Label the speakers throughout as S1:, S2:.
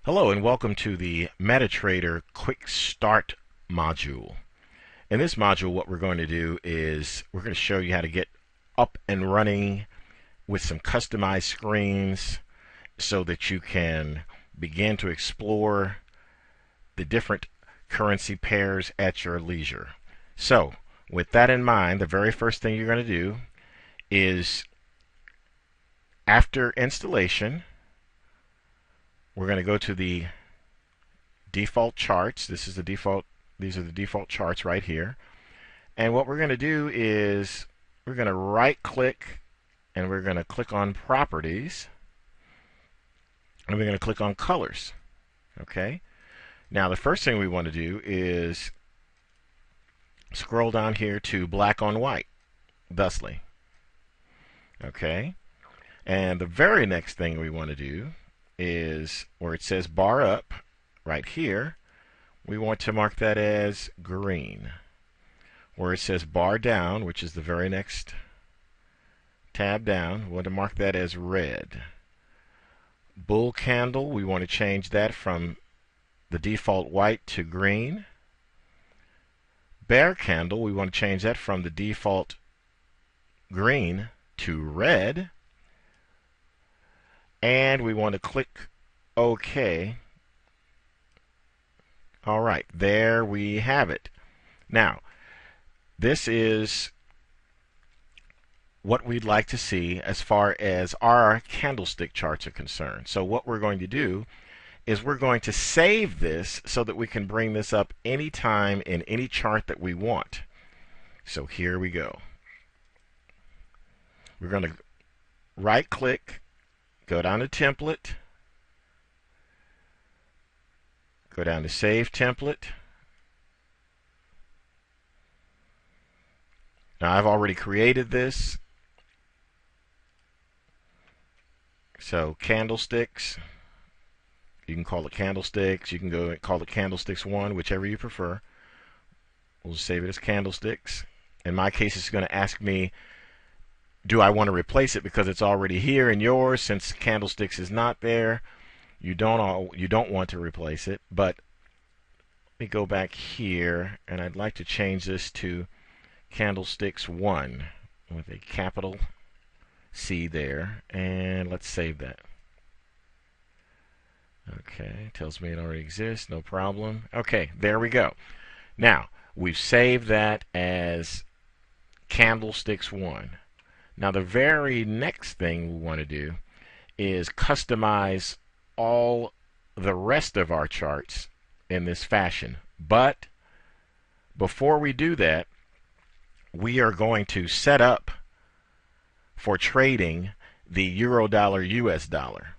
S1: Hello and welcome to the MetaTrader Quick Start module. In this module, what we're going to do is we're going to show you how to get up and running with some customized screens so that you can begin to explore the different currency pairs at your leisure. So, with that in mind, the very first thing you're going to do is after installation, we're going to go to the default charts. These are the default charts right here. And what we're going to do is we're going to right click and we're going to click on properties and we're going to click on colors. Okay. Now the first thing we want to do is scroll down here to black on white, thusly. Okay. And the very next thing we want to do is where it says bar up right here, we want to mark that as green. Where it says bar down, which is the very next tab down, we want to mark that as red. Bull candle, we want to change that from the default white to green. Bear candle, we want to change that from the default green to red. And we want to click OK. All right, there we have it. Now, this is what we'd like to see as far as our candlestick charts are concerned. So what we're going to do is we're going to save this so that we can bring this up anytime in any chart that we want. So here we go. We're going to right click, go down to template, go down to save template. Now I've already created this. So candlesticks, you can call it candlesticks, you can go and call it candlesticks 1, whichever you prefer. We'll just save it as candlesticks. In my case, it's going to ask me, do I want to replace it because it's already here in yours? Since candlesticks is not there, you don't want to replace it. But let me go back here, and I'd like to change this to candlesticks 1 with a capital C there, and let's save that. Okay, tells me it already exists, no problem. Okay, there we go. Now, we've saved that as candlesticks 1. Now the very next thing we want to do is customize all the rest of our charts in this fashion. But before we do that, we are going to set up for trading the euro dollar US dollar.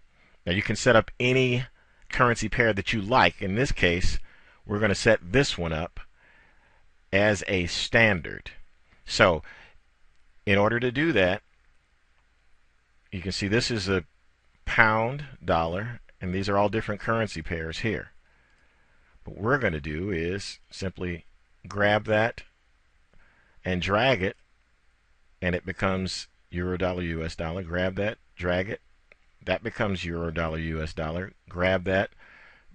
S1: Now you can set up any currency pair that you like. In this case, we're going to set this one up as a standard. So in order to do that, you can see this is a pound, dollar, and these are all different currency pairs here. What we're going to do is simply grab that and drag it, and it becomes euro dollar US dollar. Grab that, drag it, that becomes euro dollar US dollar. Grab that,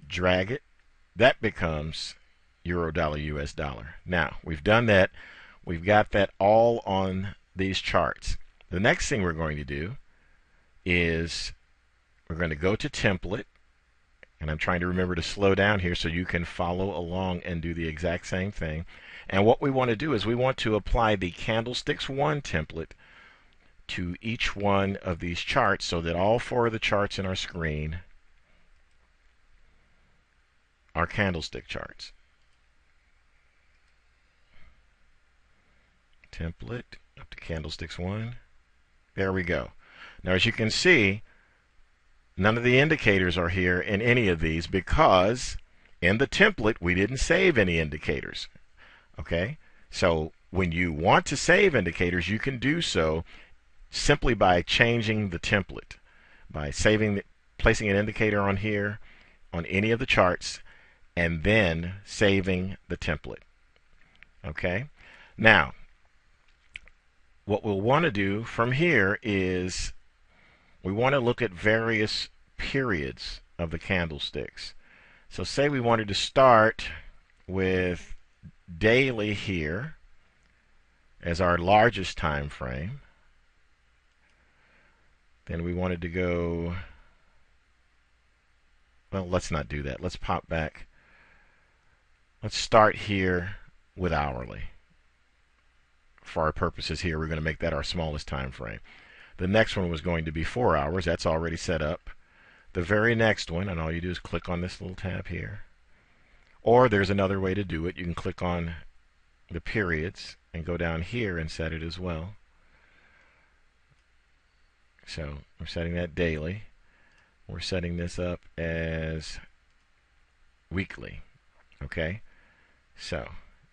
S1: drag it, that becomes euro dollar US dollar. Now we've done that, we've got that all on these charts. The next thing we're going to do is we're going to go to template, and I'm trying to remember to slow down here so you can follow along and do the exact same thing. And what we want to do is we want to apply the candlesticks 1 template to each one of these charts so that all 4 of the charts in our screen are candlestick charts. Template up to candlesticks 1. There we go. Now as you can see, none of the indicators are here in any of these because in the template we didn't save any indicators. Okay? So when you want to save indicators, you can do so simply by changing the template, by placing an indicator on here on any of the charts and then saving the template. Okay? Now, what we'll want to do from here is we want to look at various periods of the candlesticks. So say we wanted to start with daily here as our largest time frame. Then we wanted to go, well, let's not do that. Let's pop back. Let's start here with hourly. For our purposes here, we're going to make that our smallest time frame. The next one was going to be 4 hours. That's already set up. The very next one, and all you do is click on this little tab here. Or there's another way to do it. You can click on the periods and go down here and set it as well. So we're setting that daily. We're setting this up as weekly. Okay? So,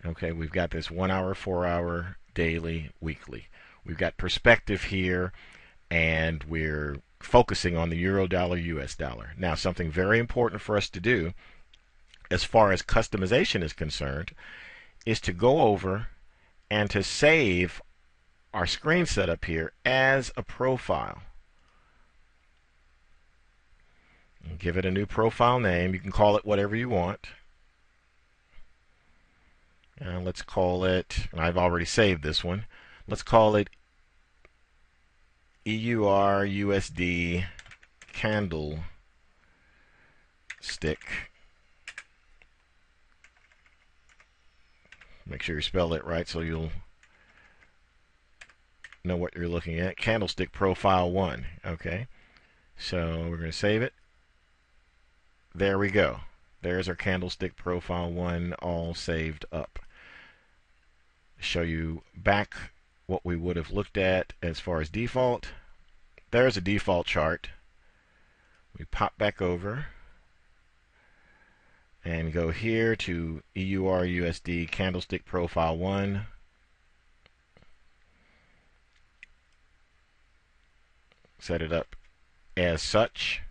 S1: okay, we've got this 1 hour, 4 hour, daily, weekly. We've got perspective here, and we're focusing on the euro dollar, US dollar. Now, something very important for us to do as far as customization is concerned is to go over and to save our screen setup here as a profile. And give it a new profile name. You can call it whatever you want. Let's call it, and I've already saved this one, let's call it EUR USD candlestick. Make sure you spell it right so you'll know what you're looking at. Candlestick profile 1. Okay, so we're going to save it. There we go. There's our candlestick profile 1 all saved up. Show you back what we would have looked at as far as default. There's a default chart. We pop back over and go here to EUR USD candlestick profile 1. Set it up as such,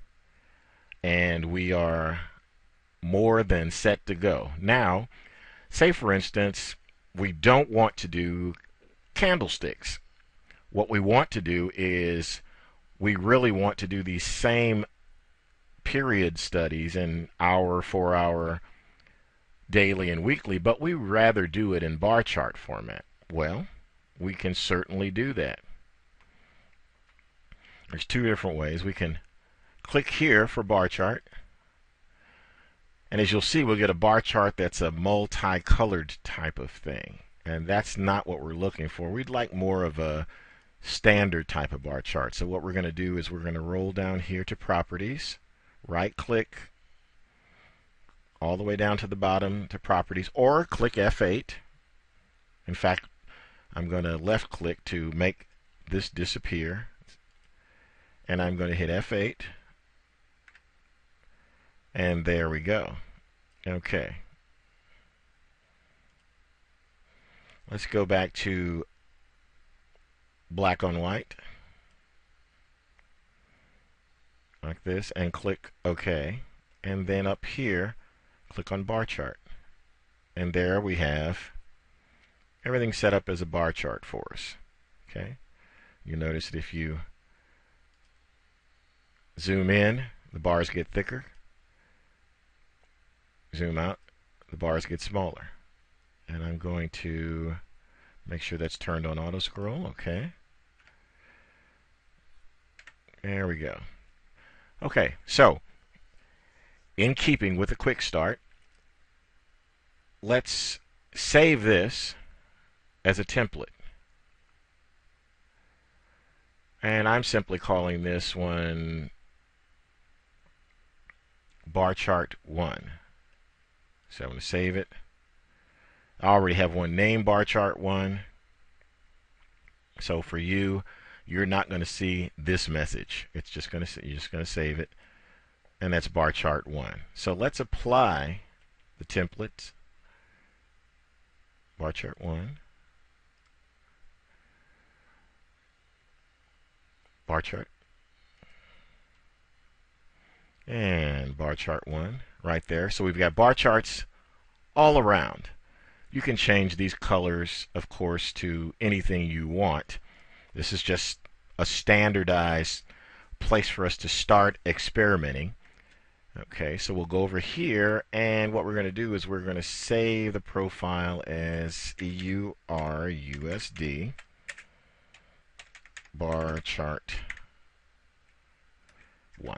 S1: and we are more than set to go. Now, say for instance, we don't want to do candlesticks. What we want to do is we really want to do these same period studies in hour, 4 hour, daily, and weekly, but we rather do it in bar chart format. Well, we can certainly do that. There's two different ways. We can click here for bar chart, and as you'll see, we'll get a bar chart that's a multicolored type of thing, and that's not what we're looking for. We'd like more of a standard type of bar chart. So what we're going to do is we're going to roll down here to properties, right click all the way down to the bottom to properties, or click F8. In fact, I'm going to left click to make this disappear, and I'm going to hit F8, and there we go. Okay, let's go back to black on white like this and click OK, and then up here click on bar chart, and there we have everything set up as a bar chart for us. Okay, you notice that if you zoom in, the bars get thicker. Zoom out, the bars get smaller. And I'm going to make sure that's turned on auto scroll. Okay, there we go. Okay, so in keeping with a quick start, let's save this as a template, and I'm simply calling this one bar chart 1. So I'm going to save it. I already have one named bar chart 1. So for you, you're not going to see this message. It's just going to, you're just going to save it, and that's bar chart 1. So let's apply the templates. Bar chart 1. Bar chart. And bar chart 1 right there. So we've got bar charts all around. You can change these colors, of course, to anything you want. This is just a standardized place for us to start experimenting. Okay, so we'll go over here, and what we're going to do is we're going to save the profile as EURUSD bar chart 1.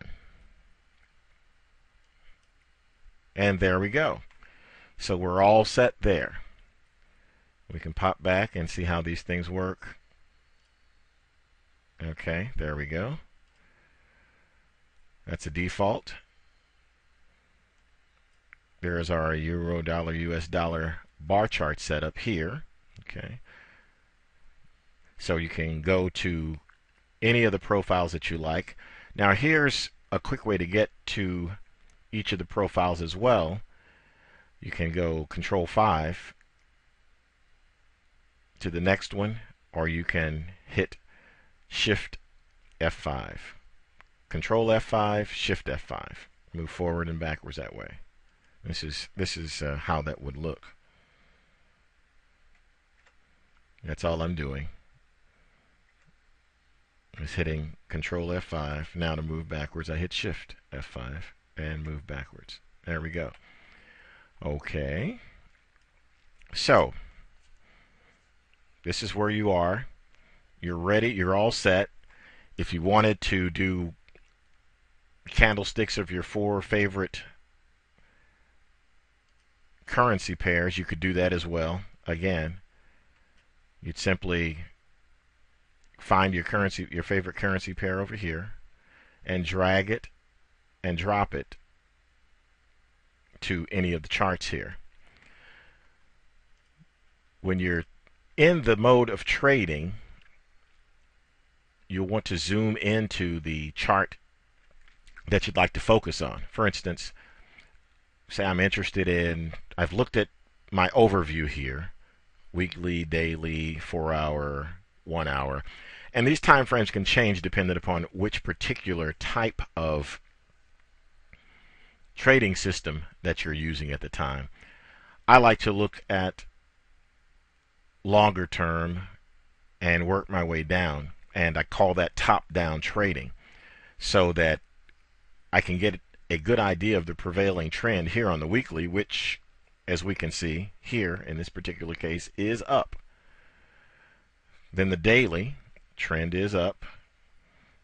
S1: And there we go. So we're all set there. We can pop back and see how these things work. Okay, there we go. That's a default. There's our euro dollar US dollar bar chart set up here. Okay. So you can go to any of the profiles that you like. Now here's a quick way to get to each of the profiles as well. You can go Control 5 to the next one, or you can hit Shift F5. Control F5, Shift F5. Move forward and backwards that way. This is how that would look. That's all I'm doing. Is hitting Control F5. Now to move backwards, I hit Shift F5 and move backwards. There we go. Okay. So this is where you are. You're ready. You're all set. If you wanted to do candlesticks of your 4 favorite currency pairs, you could do that as well. Again, you'd simply find your favorite currency pair over here, and drag it and drop it to any of the charts here. When you're in the mode of trading, you'll want to zoom into the chart that you'd like to focus on. For instance, say I've looked at my overview here, weekly, daily, 4-hour, 1 hour, and these time frames can change depending upon which particular type of trading system that you're using at the time. I like to look at longer term and work my way down, and I call that top-down trading, so that I can get a good idea of the prevailing trend here on the weekly, which, as we can see here in this particular case, is up. Then the daily trend is up.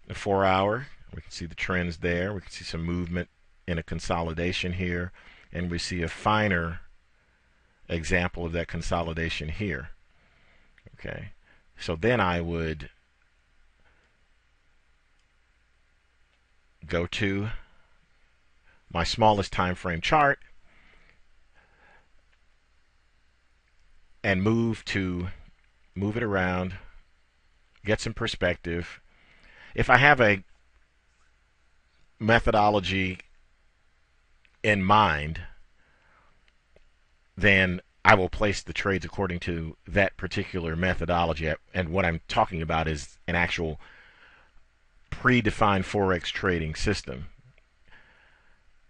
S1: The 4-hour, we can see the trends there. We can see some movement in a consolidation here, and we see a finer example of that consolidation here. Okay, so then I would go to my smallest time frame chart and move it around, get some perspective. If I have a methodology in mind, then I will place the trades according to that particular methodology. And what I'm talking about is an actual predefined Forex trading system.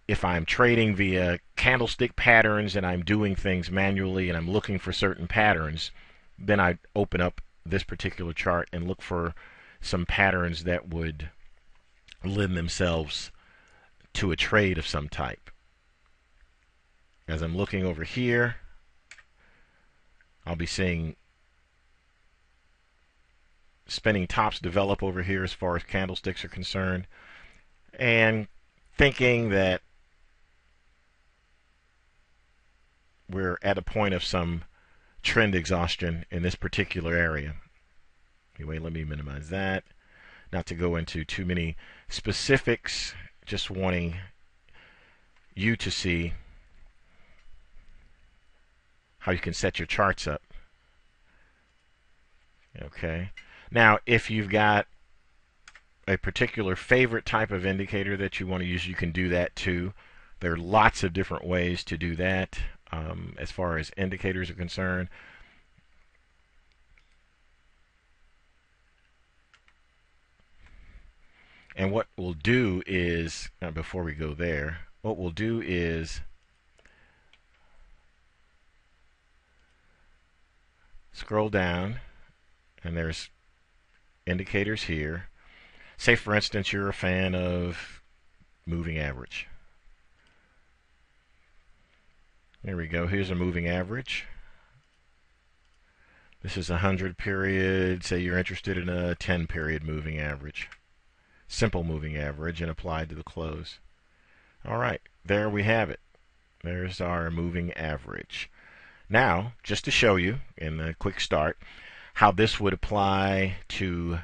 S1: If I'm trading via candlestick patterns and I'm doing things manually and I'm looking for certain patterns, then I open up this particular chart and look for some patterns that would lend themselves to a trade of some type. As I'm looking over here, I'll be seeing spinning tops develop over here as far as candlesticks are concerned, and thinking that we're at a point of some trend exhaustion in this particular area. Anyway, let me minimize that. Not to go into too many specifics, just wanting you to see how you can set your charts up. Okay. Now, if you've got a particular favorite type of indicator that you want to use, you can do that too. There are lots of different ways to do that as far as indicators are concerned. And what we'll do is, before we go there, what we'll do is scroll down, and there's indicators here. Say, for instance, you're a fan of moving average. There we go. Here's a moving average. This is a 100 period. Say you're interested in a 10 period moving average. Simple moving average and applied to the close. All right, there we have it. There's our moving average. Now, just to show you in the quick start how this would apply to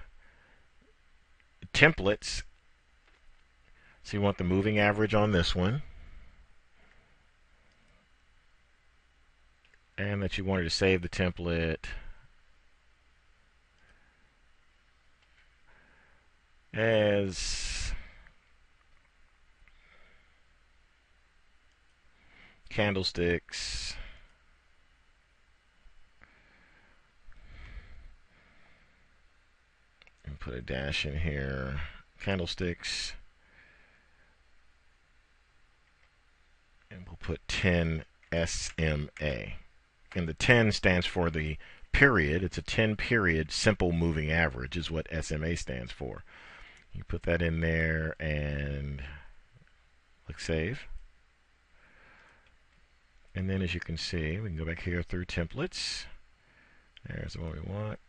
S1: templates. So you want the moving average on this one. And that you wanted to save the template as candlesticks and put a dash in here. Candlesticks, and we'll put 10 SMA. And the 10 stands for the period. It's a 10 period simple moving average is what SMA stands for. You put that in there and click save. And then as you can see, we can go back here through templates. There's the one we want.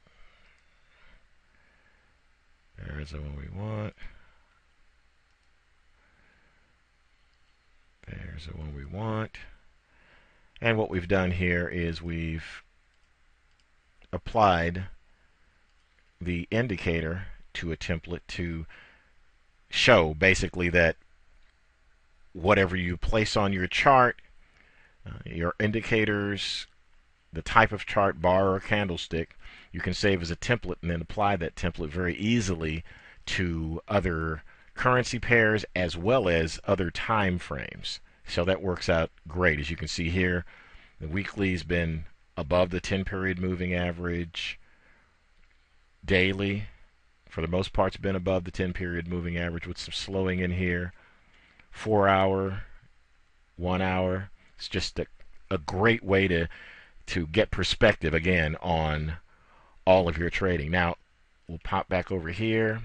S1: There's the one we want. There's the one we want. And what we've done here is we've applied the indicator to a template to show basically that whatever you place on your chart, your indicators, the type of chart, bar or candlestick, you can save as a template and then apply that template very easily to other currency pairs as well as other time frames. So that works out great. As you can see here, the weekly's been above the 10 period moving average. Daily, for the most part, it's been above the 10 period moving average with some slowing in here. 4 hour, 1 hour. It's just a great way to get perspective again on all of your trading. Now, we'll pop back over here.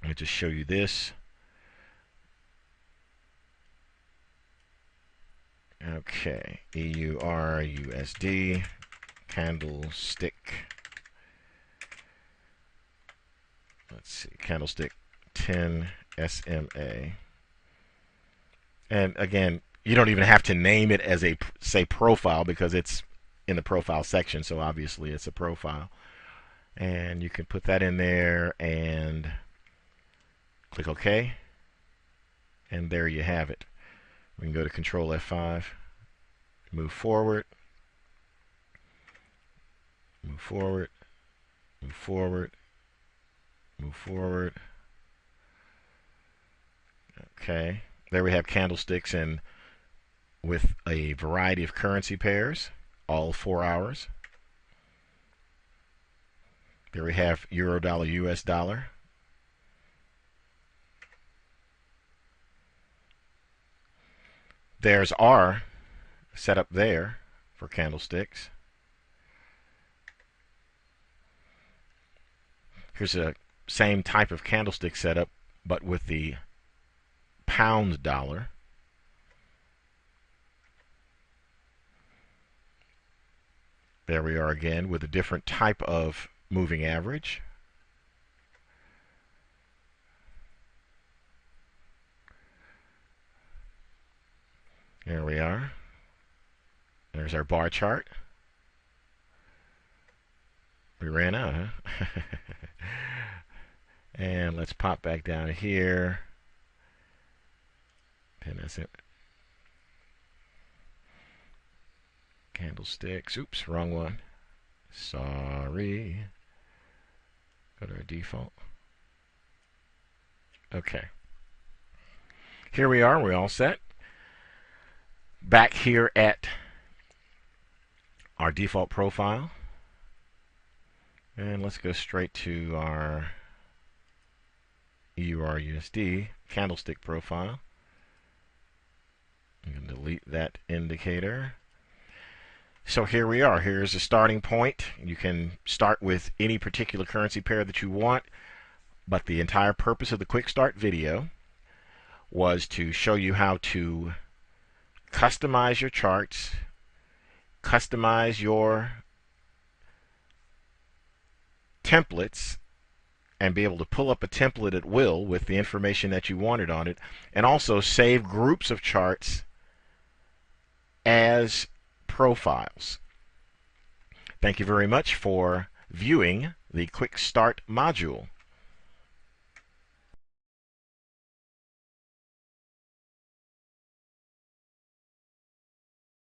S1: Let me just show you this. Okay, EUR USD candlestick. Let's see, candlestick 10 SMA. And again, you don't even have to name it as a, say, profile because it's in the profile section, so obviously it's a profile. And you can put that in there and click OK. And there you have it. We can go to Control F5, move forward, move forward, move forward, move forward. Okay, there we have candlesticks and with a variety of currency pairs, all 4 hours. There we have Euro dollar, US dollar. There's R set up there for candlesticks. Here's a same type of candlestick setup, but with the pound dollar. There we are again with a different type of moving average. There we are. There's our bar chart. We ran out, huh? And let's pop back down here. And that's it. Candlesticks. Oops, wrong one. Sorry. Go to our default. Okay. Here we are. We're all set. Back here at our default profile. And let's go straight to our EURUSD candlestick profile. I'm going to delete that indicator. So here we are. Here's a starting point. You can start with any particular currency pair that you want, but the entire purpose of the quick start video was to show you how to customize your charts, customize your templates, and be able to pull up a template at will with the information that you wanted on it, and also save groups of charts as profiles. Thank you very much for viewing the Quick Start module.